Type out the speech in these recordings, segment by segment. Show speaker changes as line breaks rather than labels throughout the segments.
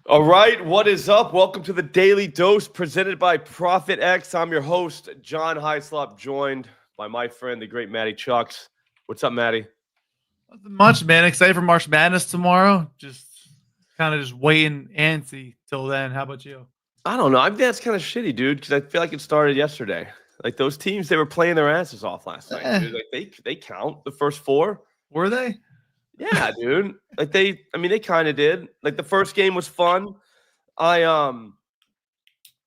All right, what is up? Welcome to the Daily Dose presented by ProphetX. I'm your host, John Hyslop, joined by my friend, the great Matty Chucks. What's up, Matty?
Nothing much, man. Excited for March Madness tomorrow. Just kind of just waiting antsy till then. How about you?
I don't know. I think that's kind of shitty, dude, because I feel like it started yesterday. Like those teams, they were playing their asses off last night, dude. Like they count the first four.
Were they?
Yeah, dude. Like they kind of did. Like the first game was fun. I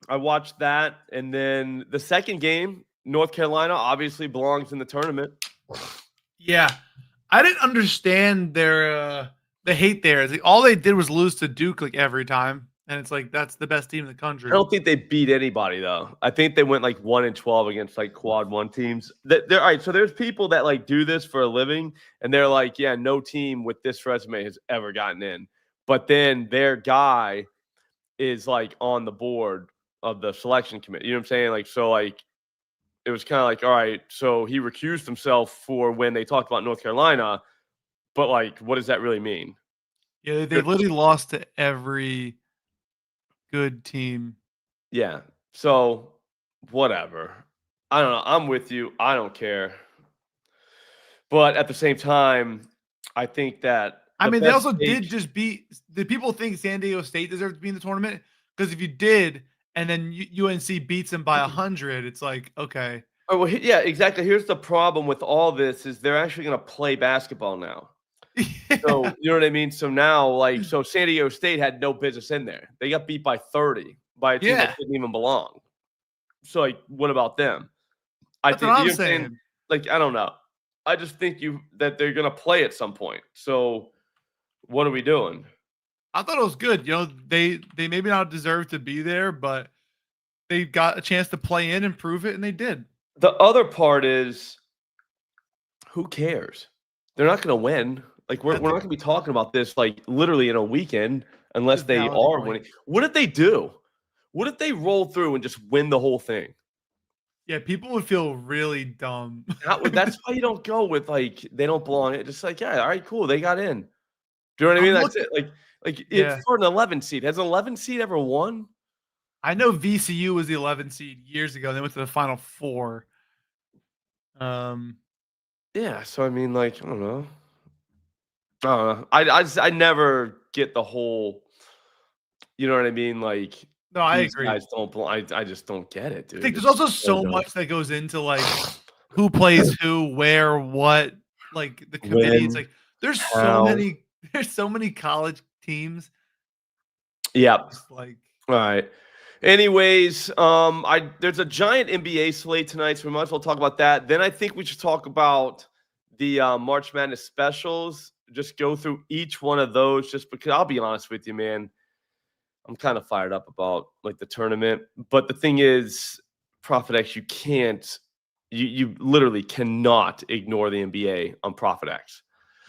watched that, and then the second game, North Carolina obviously belongs in the tournament.
Yeah, I didn't understand their the hate there. It's like all they did was lose to Duke like every time, and it's like that's the best team in the country.
I don't think they beat anybody though. I think they went like 1-12 against like quad one teams. They're all right. So there's people that like do this for a living, and they're like, yeah, no team with this resume has ever gotten in. But then their guy is like on the board of the selection committee. You know what I'm saying? Like, so like it was kind of like, all right, so he recused himself for when they talked about North Carolina, but like, what does that really mean?
Yeah, they literally lost to every good team.
Yeah. So whatever. I don't know. I'm with you. I don't care. But at the same time, I think that
They also did just beat. Did people think San Diego State deserved to be in the tournament? Because if you did, and then UNC beats them by 100, it's like, okay.
Oh, well, yeah, exactly. Here's the problem with all this is they're actually going to play basketball now.
Yeah.
So, you know what I mean? So now, like, so San Diego State had no business in there. They got beat by 30 by a team that didn't even belong. So, like, what about them?
That's what I'm saying.
Like, I don't know. I just think that they're going to play at some point. So, what are we doing?
I thought it was good. You know, they maybe not deserve to be there, but they got a chance to play in and prove it, and they did.
The other part is, who cares? They're not going to win. Like, we're not going to be talking about this, like, literally in a weekend unless they are winning. What if they do? What if they roll through and just win the whole thing?
Yeah, people would feel really dumb.
That's why you don't go with, like, they don't belong. It's just like, yeah, all right, cool. They got in. Do you know what I mean? That's it. Like it's for an 11 seed. Has an 11 seed ever won?
I know VCU was the 11 seed years ago. They went to the Final Four.
Yeah. So I mean, like, I don't know. I never get the whole. You know what I mean? Like,
no, I agree.
Guys don't. I just don't get it, dude.
I think there's also so much that goes into like who plays who, where, what, like the committee. It's like there's so many college teams.
Yep.
Like,
all right. Anyways, there's a giant NBA slate tonight, so we might as well talk about that. Then I think we should talk about the March Madness specials. Just go through each one of those, just because I'll be honest with you, man. I'm kind of fired up about like the tournament. But the thing is, ProphetX, you literally cannot ignore the NBA on ProphetX.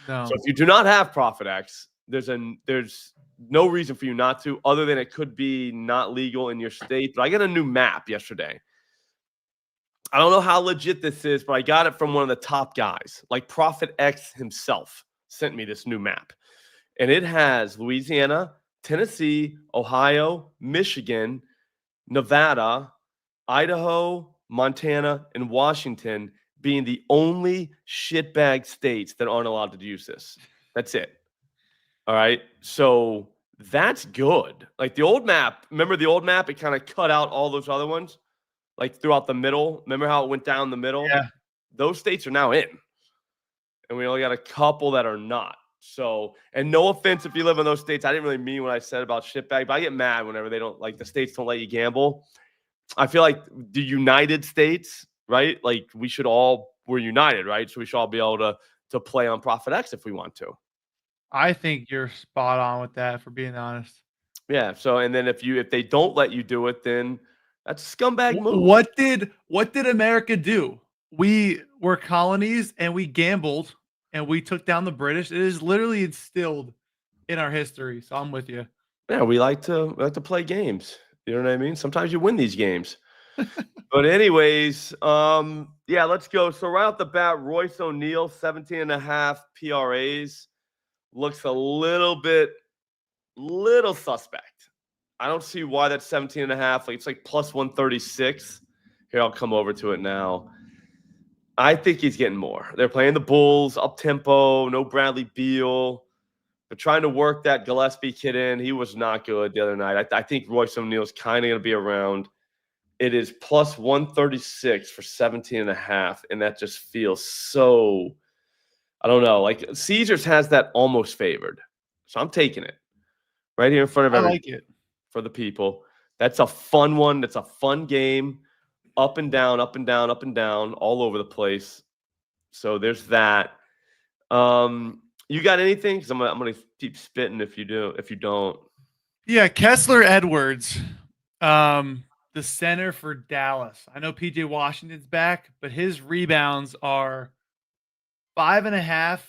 No.
So if you do not have ProphetX, there's no reason for you not to, other than it could be not legal in your state. But I got a new map yesterday. I don't know how legit this is, but I got it from one of the top guys. Like ProphetX himself sent me this new map. And it has Louisiana, Tennessee, Ohio, Michigan, Nevada, Idaho, Montana, and Washington being the only shitbag states that aren't allowed to use this. That's it. All right. So that's good. Like the old map, remember the old map? It kind of cut out all those other ones, like throughout the middle. Remember how it went down the middle?
Yeah.
Those states are now in. And we only got a couple that are not. So, and no offense if you live in those states. I didn't really mean what I said about shitbag, but I get mad whenever they don't, like the states don't let you gamble. I feel like the United States, right? Like we're united, right? So we should all be able to play on ProphetX if we want to.
I think you're spot on with that, for being honest.
Yeah. So, and then if they don't let you do it, then that's a scumbag move.
What did America do? We were colonies and we gambled and we took down the British. It is literally instilled in our history. So I'm with you.
Yeah, we like to play games. You know what I mean? Sometimes you win these games. But anyways, yeah, let's go. So right off the bat, Royce O'Neal, 17.5 PRAs. Looks a little bit little suspect. I don't see why that's 17.5. Like, it's like plus 136. Here, I'll come over to it now. I think he's getting more. They're playing the Bulls, up tempo, no Bradley Beal. They're trying to work that Gillespie kid in. He was not good the other night. I think Royce O'Neal's kind of going to be around. It is plus 136 for 17.5, and that just feels so, I don't know. Like, Caesars has that almost favored. So I'm taking it right here in front of everyone.
I like it.
For the people. That's a fun one. That's a fun game. Up and down, up and down, up and down, all over the place. So there's that. You got anything? Because I'm gonna keep spitting if you don't.
Yeah, Kessler Edwards, the center for Dallas. I know PJ Washington's back, but his rebounds are 5.5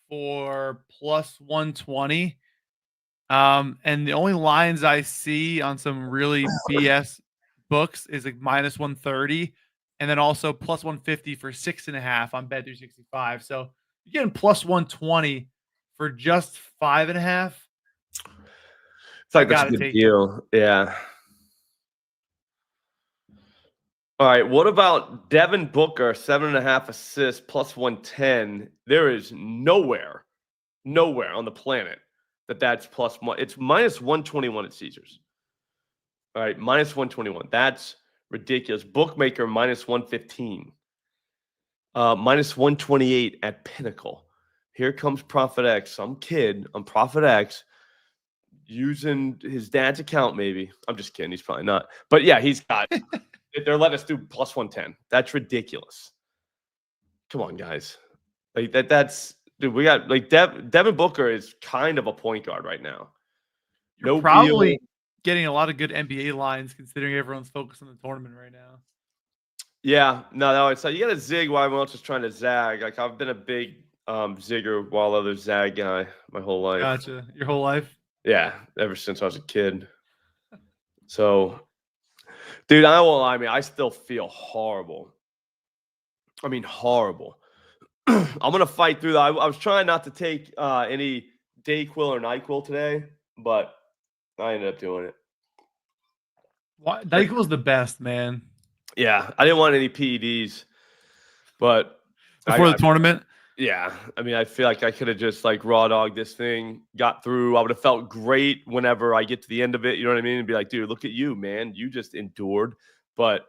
for plus 120. And the only lines I see on some really BS books is like minus 130, and then also plus 150 for 6.5 on Bet365. So you're getting plus 120 for just 5.5.
It's like that's a good deal. Yeah. All right. What about Devin Booker, 7.5 assists, plus 110? There is nowhere on the planet that's plus one. It's minus 121 at Caesars. All right, minus 121. That's ridiculous. Bookmaker minus 115. Minus 128 at Pinnacle. Here comes ProphetX. Some kid on ProphetX using his dad's account, maybe. I'm just kidding. He's probably not. But yeah, he's got. They're letting us do plus 110. That's ridiculous. Come on, guys. Like that's. Dude, we got like Devin Booker is kind of a point guard right now.
You're probably getting a lot of good NBA lines considering everyone's focused on the tournament right now.
Yeah, no, it's like you got to zig while everyone else is trying to zag. Like I've been a big zigger while others zag guy my whole life.
Gotcha. Your whole life?
Yeah, ever since I was a kid. So, dude, I won't lie, I still feel horrible. I mean, horrible. I'm gonna fight through that. I was trying not to take any Dayquil or NyQuil today, but I ended up doing it.
NyQuil's the best, man.
Yeah, I didn't want any PEDs, but
before the tournament.
Yeah, I mean, I feel like I could have just like raw dogged this thing, got through. I would have felt great whenever I get to the end of it. You know what I mean? And be like, dude, look at you, man. You just endured, but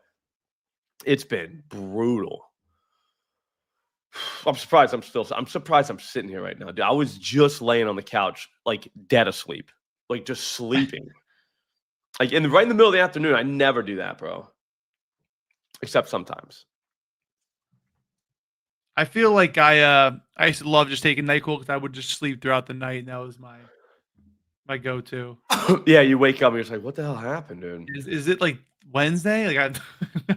it's been brutal. I'm surprised I'm sitting here right now. Dude, I was just laying on the couch, like dead asleep, like just sleeping. Like right in the middle of the afternoon. I never do that, bro. Except sometimes.
I feel like I used to love just taking NyQuil because I would just sleep throughout the night, and that was my go-to.
Yeah, you wake up and you're just like, what the hell happened, dude?
Is it like Wednesday? Like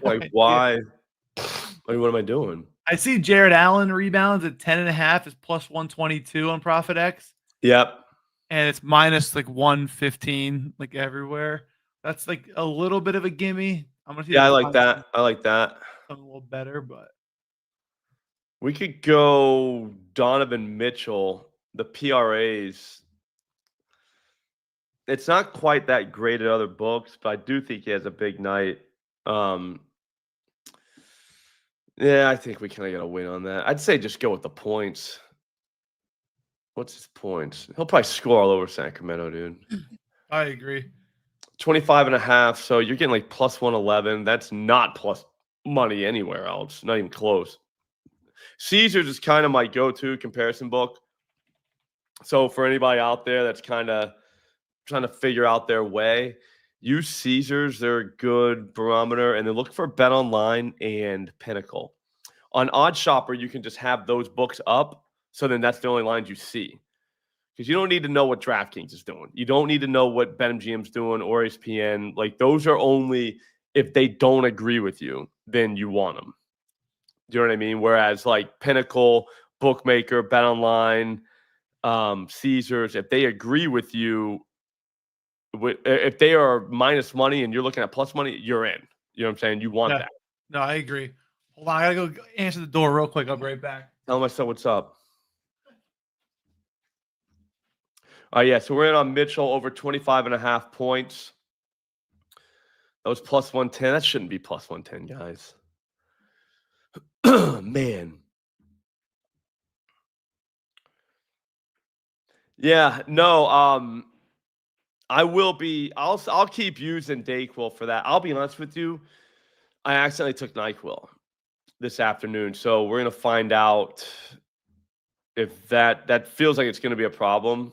like why? Like, what am I doing?
I see Jared Allen rebounds at 10.5 is plus 122 on ProphetX.
Yep.
And it's minus like 115 like everywhere. That's like a little bit of a gimme. I'm gonna see.
Yeah, I like that. I like that.
Something a little better, but
we could go Donovan Mitchell, the PRAs. It's not quite that great at other books, but I do think he has a big night. Yeah, I think we kind of got a win on that. I'd say just go with the points. What's his points? He'll probably score all over Sacramento, dude.
I agree.
25.5. So you're getting like plus 111. That's not plus money anywhere else. Not even close. Caesars is kind of my go-to comparison book. So for anybody out there that's kind of trying to figure out their way, use Caesars. They're a good barometer, and then look for Bet Online and Pinnacle. On Odd Shopper, you can just have those books up, so then that's the only lines you see. Because you don't need to know what DraftKings is doing. You don't need to know what BetMGM's doing or ESPN. Like, those are only if they don't agree with you, then you want them. Do you know what I mean? Whereas, like, Pinnacle, Bookmaker, Bet Online, Caesars, if they agree with you, if they are minus money and you're looking at plus money, you're in. You know what I'm saying? You want that.
No, I agree. Hold on, I gotta go answer the door real quick. I'll be right back.
Tell my son what's up. Yeah, so we're in on Mitchell over 25.5 points. That was plus 110. That shouldn't be plus 110, guys. Man. Yeah, no, I'll keep using Dayquil for that. I'll be honest with you. I accidentally took NyQuil this afternoon, so we're gonna find out if that feels like it's gonna be a problem.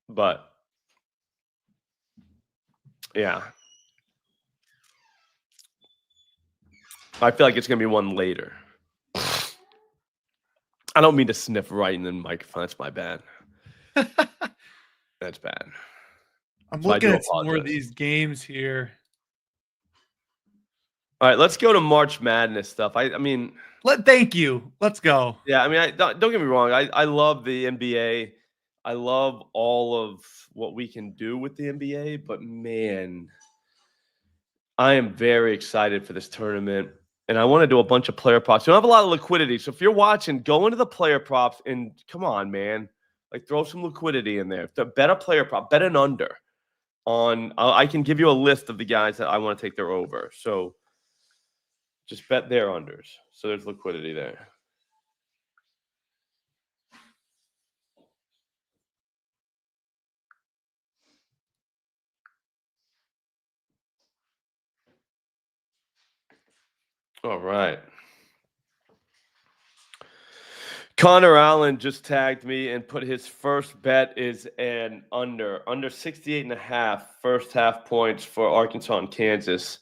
But yeah. I feel like it's gonna be one later. I don't mean to sniff right in the microphone. That's my bad. That's bad.
I'm
So I
looking
do
at some more of
apologize.
these games here.
All right, let's go to March Madness stuff. I mean,
Thank you. Let's go.
yeah, I mean, don't get me wrong. I love the NBA. I love all of what we can do with the NBA, but man, I am very excited for this tournament. And I want to do a bunch of player props. You don't have a lot of liquidity. So if you're watching, go into the player props and come on, man. Like throw some liquidity in there. Bet a player prop, bet an under on. I can give you a list of the guys that I want to take their over. So just bet their unders. So there's liquidity there. All right. Connor Allen just tagged me and put his first bet is an under 68.5 first half points for Arkansas and Kansas.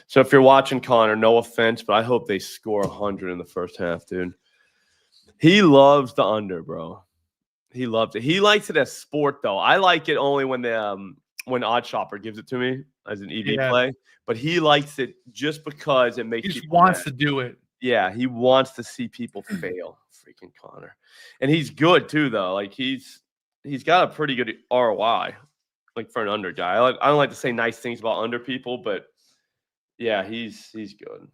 So if you're watching Connor, no offense, but I hope they score 100 in the first half, dude. He loves the under, bro. He loves it. He likes it as sport, though. I like it only when Odd Shopper gives it to me as an EV play. But he likes it just because it makes
He just
people
wants
mad.
to do it.
Yeah, he wants to see people fail. Freaking Connor. And he's good too, though. Like he's got a pretty good ROI, like for an under guy. I don't like to say nice things about under people, but yeah, he's good.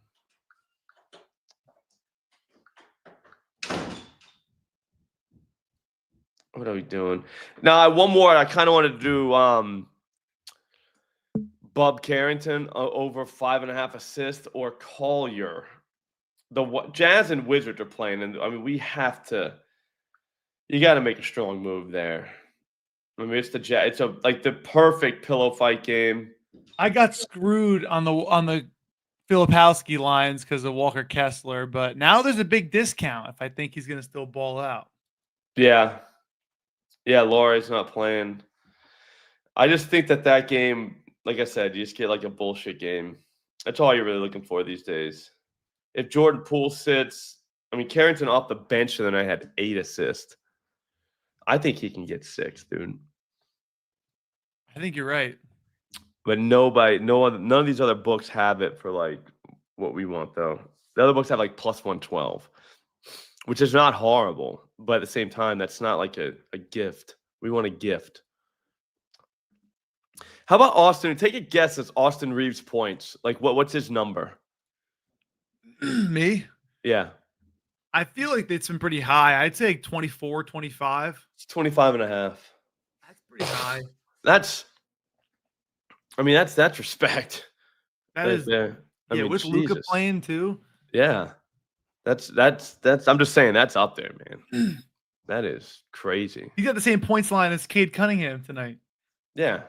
What are we doing? Now, one more. I kind of wanted to do Bub Carrington over 5.5 assists or Collier. The Jazz and Wizards are playing, and I mean we have to. You got to make a strong move there. I mean it's the Jazz. It's like the perfect pillow fight game.
I got screwed on the Filipowski lines because of Walker Kessler, but now there's a big discount if I think he's going to still ball out.
Yeah. Yeah, Laurie's not playing. I just think that game, like I said, you just get like a bullshit game. That's all you're really looking for these days. If Jordan Poole sits, I mean, Carrington off the bench the other night had 8 assists. I think he can get 6, dude.
I think you're right.
But none of these other books have it for like what we want, though. The other books have like plus 112, which is not horrible. But at the same time, that's not like a gift. We want a gift. How about Austin? Take a guess at Austin Reeves' points. Like, what's his number?
Me?
Yeah.
I feel like it's been pretty high. I'd say like 24, 25.
It's 25.5.
That's pretty high.
That's respect.
That
Right
is
there. I mean,
with Luka
Jesus.
playing too.
Yeah. That's I'm just saying that's up there, man. That is crazy.
He got the same points line as Cade Cunningham tonight.
Yeah.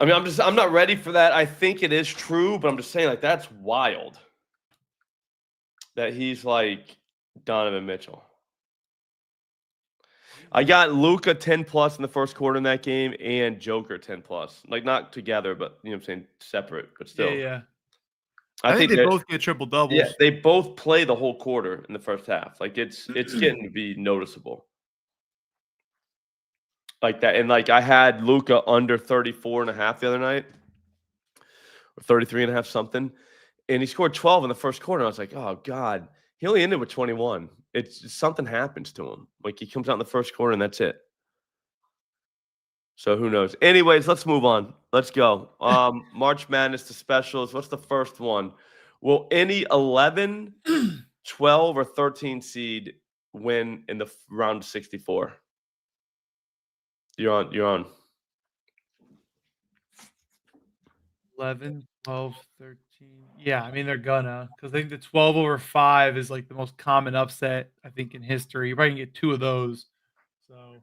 I mean, I'm not ready for that. I think it is true, but I'm just saying, like, that's wild. That he's like Donovan Mitchell. I got Luka 10 plus in the first quarter in that game and Joker 10 plus. Like not together, but you know what I'm saying, separate, but still.
Yeah.
I think
they both get triple doubles.
Yeah, they both play the whole quarter in the first half. Like it's getting to be noticeable. Like that. And like I had Luka under 34.5 the other night. Or 33.5 something. And he scored 12 in the first quarter. I was like, oh God. He only ended with 21. It's something happens to him. Like he comes out in the first quarter and that's it. So who knows? Anyways, let's move on. Let's go. March Madness to specials. What's the first one? Will any 11, 12, or 13 seed win in the round of 64? You're on. You're on.
11, 12, 13. Yeah, I mean, they're gonna, because I think the 12 over 5 is like the most common upset, I think, in history. You're probably gonna get 2 of those. So,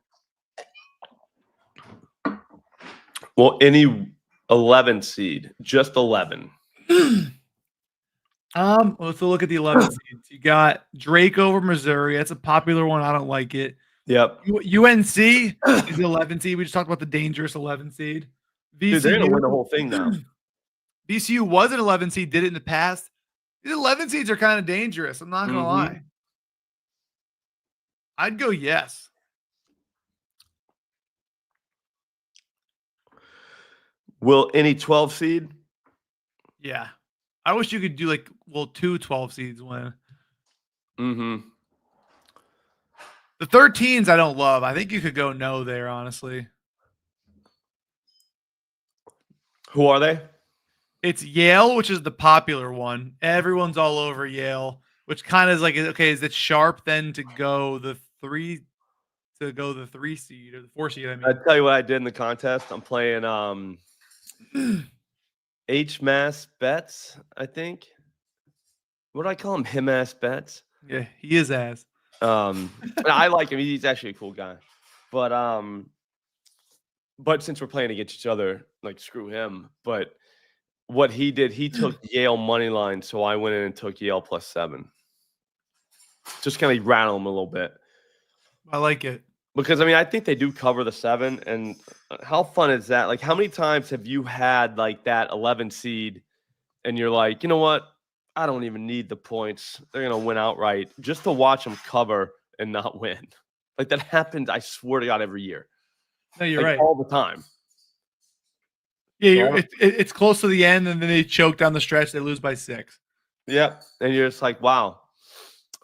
Well, any 11 seed, just 11.
let's look at the 11 seeds. You got Drake over Missouri. That's a popular one. I don't like it.
Yep.
UNC is the 11 seed. We just talked about the dangerous 11 seed.
Dude, they're gonna win the
VCU,
whole thing now.
VCU was an 11 seed, did it in the past. These 11 seeds are kind of dangerous. I'm not gonna lie. I'd go yes.
Will any 12 seed?
Yeah. I wish you could do like, well, 2 12 seeds win.
Mm-hmm.
The 13s I don't love. I think you could go no there, honestly.
Who are they?
It's Yale, which is the popular one. Everyone's all over Yale, which kind of is like, okay, is it sharp then to go the 3 seed or the 4 seed? I mean,
I tell you what I did in the contest. I'm playing H-Mass Bets, I think. What do I call him? Him-ass Bets.
yeah, he is ass.
I like him. He's actually a cool guy. But since we're playing against each other, like screw him. But what he did, he took Yale money line, so I went in and took Yale +7. Just kind of rattle him a little bit.
I like it.
Because, I mean, I think they do cover the 7. And how fun is that? Like, how many times have you had, like, that 11 seed and you're like, you know what? I don't even need the points. They're going to win outright just to watch them cover and not win. Like, that happens, I swear to God, every year.
No, you're
Like,
right.
all the time.
Yeah, it's close to the end, and then they choke down the stretch. They lose by 6.
Yep. And you're just like, wow.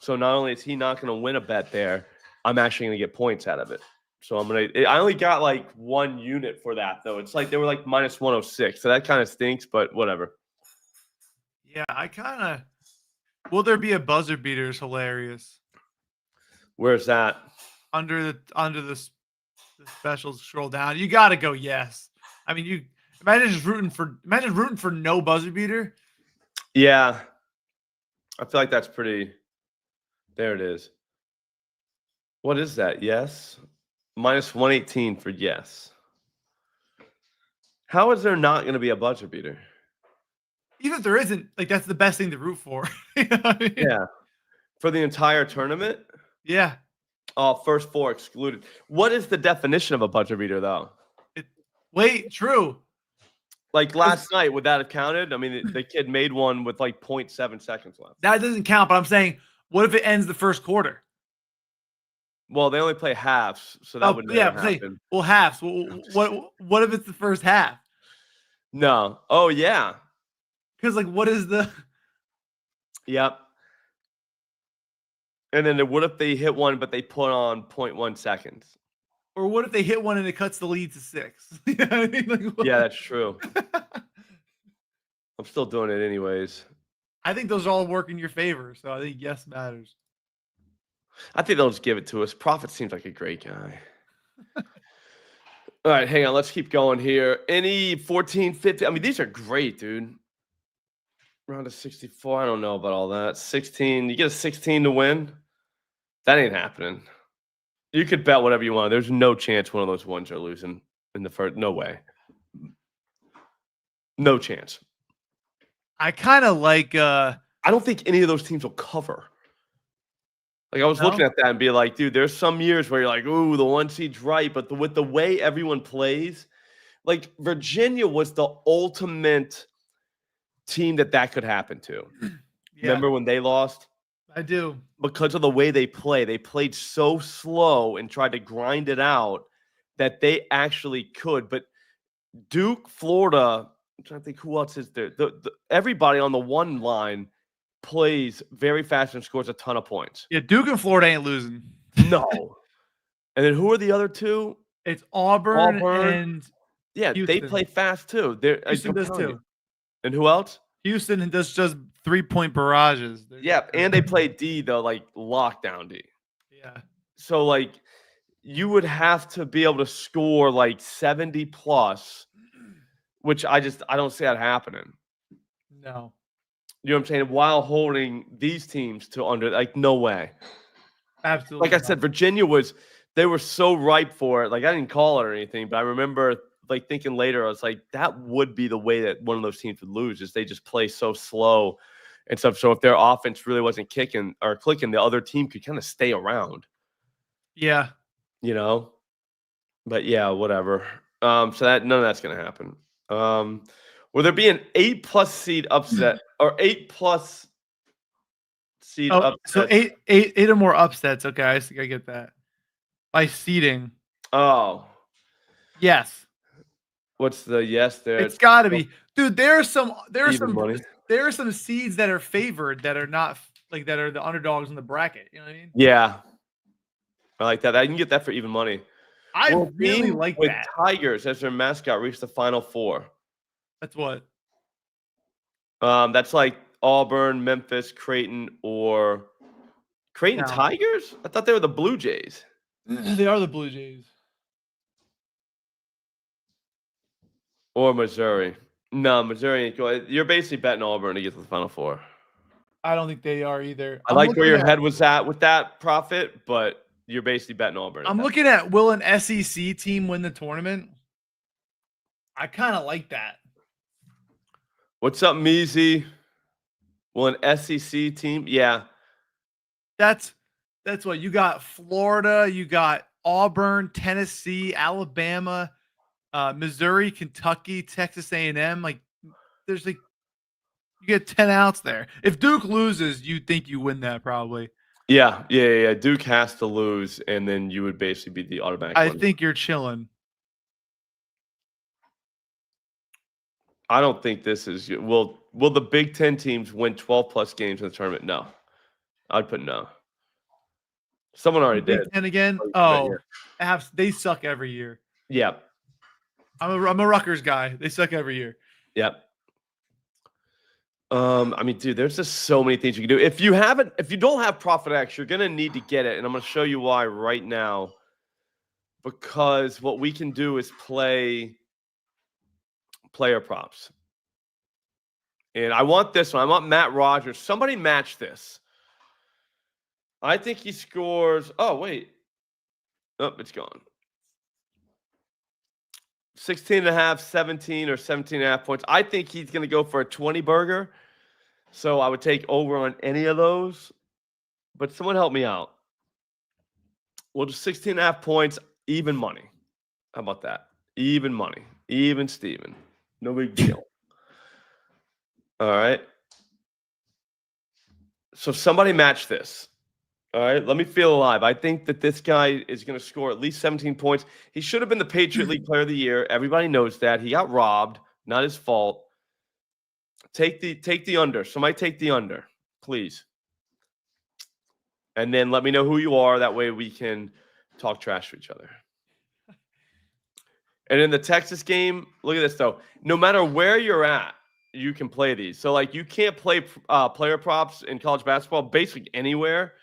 So not only is he not going to win a bet there, I'm actually going to get points out of it. So I only got like 1 unit for that, though. It's like they were like -106. So that kind of stinks, but whatever.
Yeah, will there be a buzzer beater is hilarious.
Where's that?
Under the specials, scroll down. You got to go yes. I mean, you imagine rooting for no buzzer beater.
Yeah. I feel like that's pretty. There it is. What is that? Yes. -118 for yes. How is there not going to be a buzzer beater?
Even if there isn't, like, that's the best thing to root for. You know what I mean?
Yeah. For the entire tournament?
Yeah.
Oh, first 4 excluded. What is the definition of a buzzer beater, though?
True.
Like last night, would that have counted? I mean, the kid made one with like 0.7 seconds left.
That doesn't count, but I'm saying, what if it ends the first quarter?
Well, they only play halves, so that would never happen.
Well, halves. What if it's the first half?
No. Oh, yeah.
Because, like, what is the...
Yep. And then what if they hit one, but they put on 0.1 seconds?
Or what if they hit one and it cuts the lead to 6? You know what I mean? Like,
yeah, that's true. I'm still doing it anyways.
I think those all work in your favor, so I think yes matters.
I think they'll just give it to us. Prophet seems like a great guy. All right, hang on. Let's keep going here. Any 14, 15? I mean, these are great, dude. Round of 64. I don't know about all that. 16. You get a 16 to win? That ain't happening. You could bet whatever you want. There's no chance one of those ones are losing in the first. No way. No chance.
I kind of like...
I don't think any of those teams will cover. Like, I was looking at that and be like, dude, there's some years where you're like, ooh, the 1 seed's right. But with the way everyone plays, like Virginia was the ultimate team that could happen to. Yeah. Remember when they lost?
I do.
Because of the way they play. They played so slow and tried to grind it out that they actually could. But Duke, Florida, I'm trying to think who else is there. Everybody on the one line plays very fast and scores a ton of points.
Yeah, Duke and Florida ain't losing.
No. And then who are the other two?
It's Auburn and
yeah,
Houston.
They play fast too.
Houston does too.
And who else?
Houston does just 3-point barrages.
Yeah, and they play D though, like lockdown D.
Yeah.
So like you would have to be able to score like 70 plus, which I don't see that happening.
No.
You know what I'm saying? While holding these teams to under, like, no way.
Absolutely.
Like I said, Virginia they were so ripe for it. Like, I didn't call it or anything, but I remember like thinking later, I was like, that would be the way that one of those teams would lose, is they just play so slow and stuff. So if their offense really wasn't kicking or clicking, the other team could kind of stay around.
Yeah.
You know? But yeah, whatever. So that none of that's gonna happen. Will there be an 8+ seed upset or 8+ seed upset?
So eight or more upsets. Okay, I think I get that. By seeding.
Oh.
Yes.
What's the yes there?
It's got to be, dude. There are some seeds that are favored that are not like that are the underdogs in the bracket. You know what I mean?
Yeah, I like that. I can get that for even money.
I really like
with
that.
Tigers as their mascot reached the Final Four.
That's what.
That's like Auburn, Memphis, Creighton, or Creighton
No.
Tigers. I thought they were the Blue Jays.
They are the Blue Jays.
Or Missouri. No, Missouri ain't going. You're basically betting Auburn to get to the Final Four.
I don't think they are either.
I like where your head was at with that, Prophet, but you're basically betting Auburn.
I'm looking at, will an SEC team win the tournament? I kind of like that.
What's up, Measy? Will an SEC team? Yeah.
That's what you got. Florida, you got Auburn, Tennessee, Alabama, Missouri, Kentucky, Texas A&M. Like, there's like, you get 10 outs there. If Duke loses, you think you win that probably.
Yeah. Duke has to lose, and then you would basically be the automatic.
I think you're chilling.
I don't think this is. Will the Big Ten teams win 12+ games in the tournament? No. I'd put no. Someone already did.
And again, oh, they suck every year.
Yep.
I'm a Rutgers guy. They suck every year.
Yep. I mean, dude, there's just so many things you can do. If you don't have ProphetX, you're gonna need to get it, and I'm gonna show you why right now. Because what we can do is play player props. And I want this one. I want Matt Rogers. Somebody match this. I think he scores. Oh, wait. Oh, it's gone. 16.5, 17, or 17.5 points. I think he's going to go for a 20 burger. So I would take over on any of those. But someone help me out. Well, just 16.5 points, even money. How about that? Even money. Even Steven. No big deal. All right. So somebody match this. All right. Let me feel alive. I think that this guy is going to score at least 17 points. He should have been the Patriot League Player of the Year. Everybody knows that. He got robbed. Not his fault. Take the under. Somebody take the under, please. And then let me know who you are. That way we can talk trash to each other. And in the Texas game, look at this, though. No matter where you're at, you can play these. So, like, you can't play player props in college basketball basically anywhere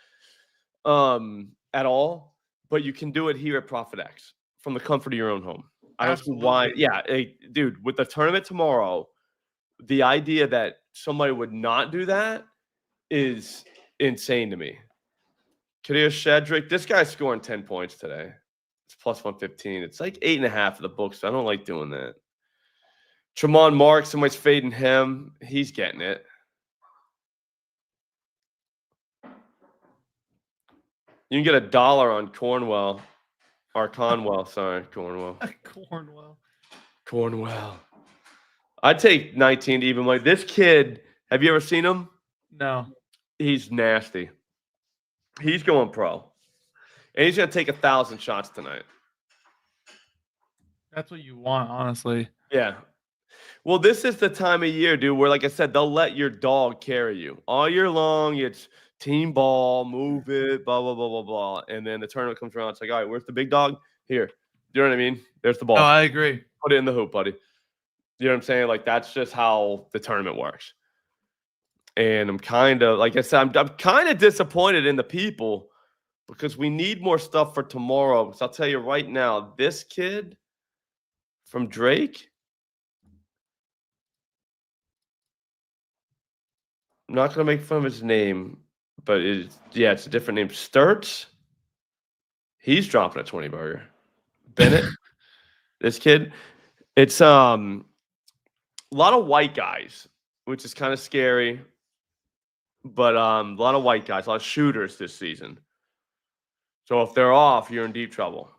at all, but you can do it here at ProphetX from the comfort of your own home. I don't see why. Yeah, dude, with the tournament tomorrow, the idea that somebody would not do that is insane to me. Kadir Shedrick, this guy's scoring 10 points today. It's plus 115. It's like 8.5 at the book, so I don't like doing that. Tremont Marks, somebody's fading him. He's getting it. You can get $1 on Cornwell. Or Conwell, sorry. Cornwell. Cornwell. I'd take 19 to even money. This kid, have you ever seen him?
No.
He's nasty. He's going pro. And he's going to take 1,000 shots tonight.
That's what you want, honestly.
Yeah. Well, this is the time of year, dude, where, like I said, they'll let your dog carry you. All year long, it's team ball, move it, blah, blah, blah, blah, blah. And then the tournament comes around. It's like, all right, where's the big dog? Here. You know what I mean? There's the ball.
Oh, I agree.
Put it in the hoop, buddy. You know what I'm saying? Like, that's just how the tournament works. And I'm kind of, like I said, I'm kind of disappointed in the people because we need more stuff for tomorrow. Because I'll tell you right now, this kid from Drake, I'm not going to make fun of his name, but it's a different name. Sturts, he's dropping a 20 burger. Bennett, this kid, it's a lot of white guys, which is kind of scary. But a lot of white guys, a lot of shooters this season. So if they're off, you're in deep trouble.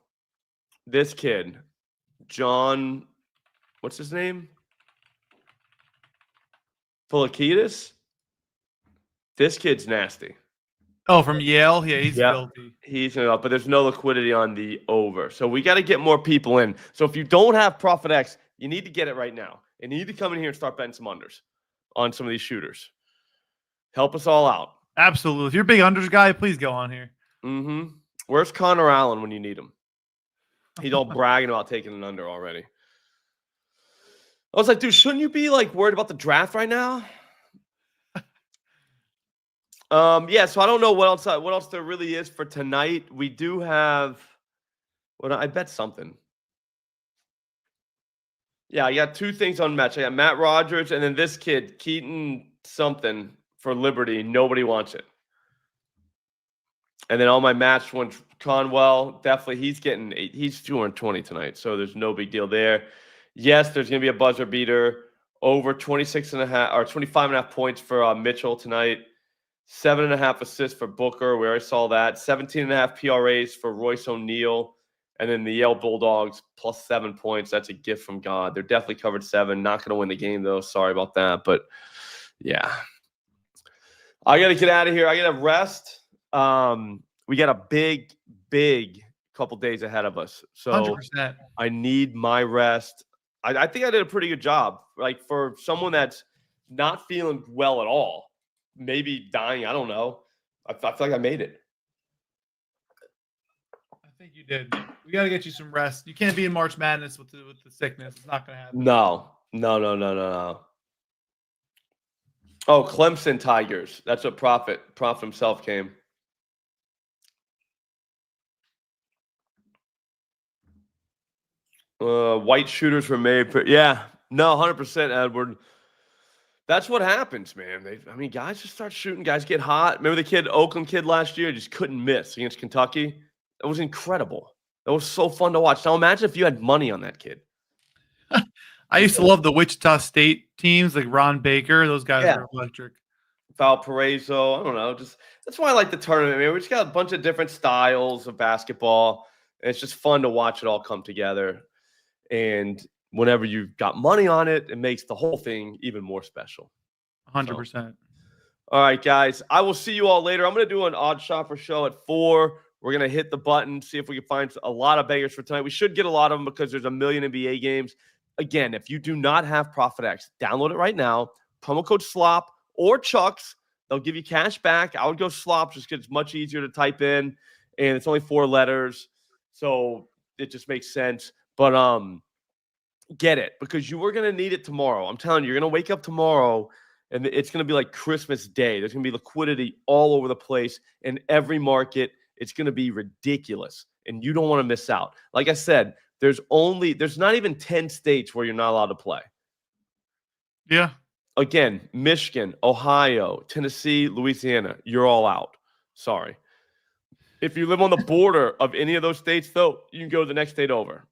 This kid, John, what's his name? Polakidis. This kid's nasty.
Oh, from Yale? Yeah, he's filthy.
He's up, but there's no liquidity on the over. So we got to get more people in. So if you don't have ProphetX, you need to get it right now. And you need to come in here and start betting some unders on some of these shooters. Help us all out.
Absolutely. If you're a big unders guy, please go on here.
Mm-hmm. Where's Connor Allen when you need him? He's all bragging about taking an under already. I was like, dude, shouldn't you be like worried about the draft right now? Yeah, so I don't know what else there really is for tonight. We do have I bet something. Yeah, I got two things on match. I got Matt Rogers and then this kid, Keaton something for Liberty. Nobody wants it. And then all my match ones, Conwell, definitely he's 220 tonight, so there's no big deal there. Yes, there's going to be a buzzer beater over 26.5 or 25.5 points for Mitchell tonight. 7.5 assists for Booker. We already saw that. 17.5 PRAs for Royce O'Neal. And then the Yale Bulldogs plus 7 points. That's a gift from God. They're definitely covered 7. Not going to win the game, though. Sorry about that. But, yeah. I got to get out of here. I got to rest. We got a big couple days ahead of us. So
100%. I
need my rest. I think I did a pretty good job. Like for someone that's not feeling well at all, maybe dying, I don't know. I feel like I made it.
I think you did. We got to get you some rest. You can't be in March Madness with the sickness. It's not going to happen.
No. Oh, Clemson Tigers. That's what Prophet himself came. White shooters were made. Yeah, no, 100%, Edward. That's what happens, man. Guys just start shooting. Guys get hot. Remember the Oakland kid last year, just couldn't miss against Kentucky? That was incredible. That was so fun to watch. Now imagine if you had money on that kid.
I used to love the Wichita State teams, like Ron Baker. Those guys are electric.
Valparaiso. I don't know. That's why I like the tournament. We just got a bunch of different styles of basketball. And it's just fun to watch it all come together. And whenever you've got money on it, it makes the whole thing even more special.
100%.
So, all right, guys. I will see you all later. I'm going to do an Odd Shopper show at 4. We're going to hit the button, see if we can find a lot of bangers for tonight. We should get a lot of them because there's a million NBA games. Again, if you do not have ProphetX, download it right now. Promo code SLOP or Chucks. They'll give you cash back. I would go SLOP just because it's much easier to type in, and it's only 4 letters. So it just makes sense. But get it because you are going to need it tomorrow. I'm telling you, you're going to wake up tomorrow and it's going to be like Christmas Day. There's going to be liquidity all over the place in every market. It's going to be ridiculous, and you don't want to miss out. Like I said, there's not even 10 states where you're not allowed to play.
Yeah.
Again, Michigan, Ohio, Tennessee, Louisiana, you're all out. Sorry. If you live on the border of any of those states, though, you can go to the next state over.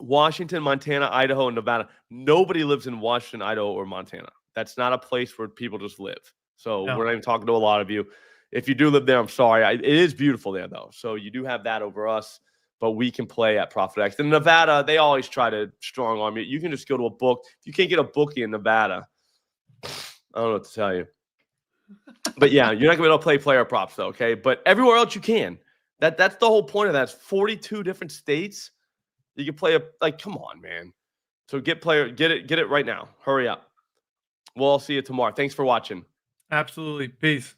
Washington, Montana, Idaho, and Nevada. Nobody lives in Washington, Idaho, or Montana. That's not a place where people just live. So we're not even talking to a lot of you. If you do live there, I'm sorry. It is beautiful there, though. So you do have that over us, but we can play at ProphetX. In Nevada, they always try to strong arm you. You can just go to a book. If you can't get a bookie in Nevada, I don't know what to tell you. But yeah, you're not going to be able to play player props, though, okay? But everywhere else you can. That's the whole point of that. It's 42 different states. You can play come on, man. So get it right now. Hurry up. We'll all see you tomorrow. Thanks for watching.
Absolutely. Peace.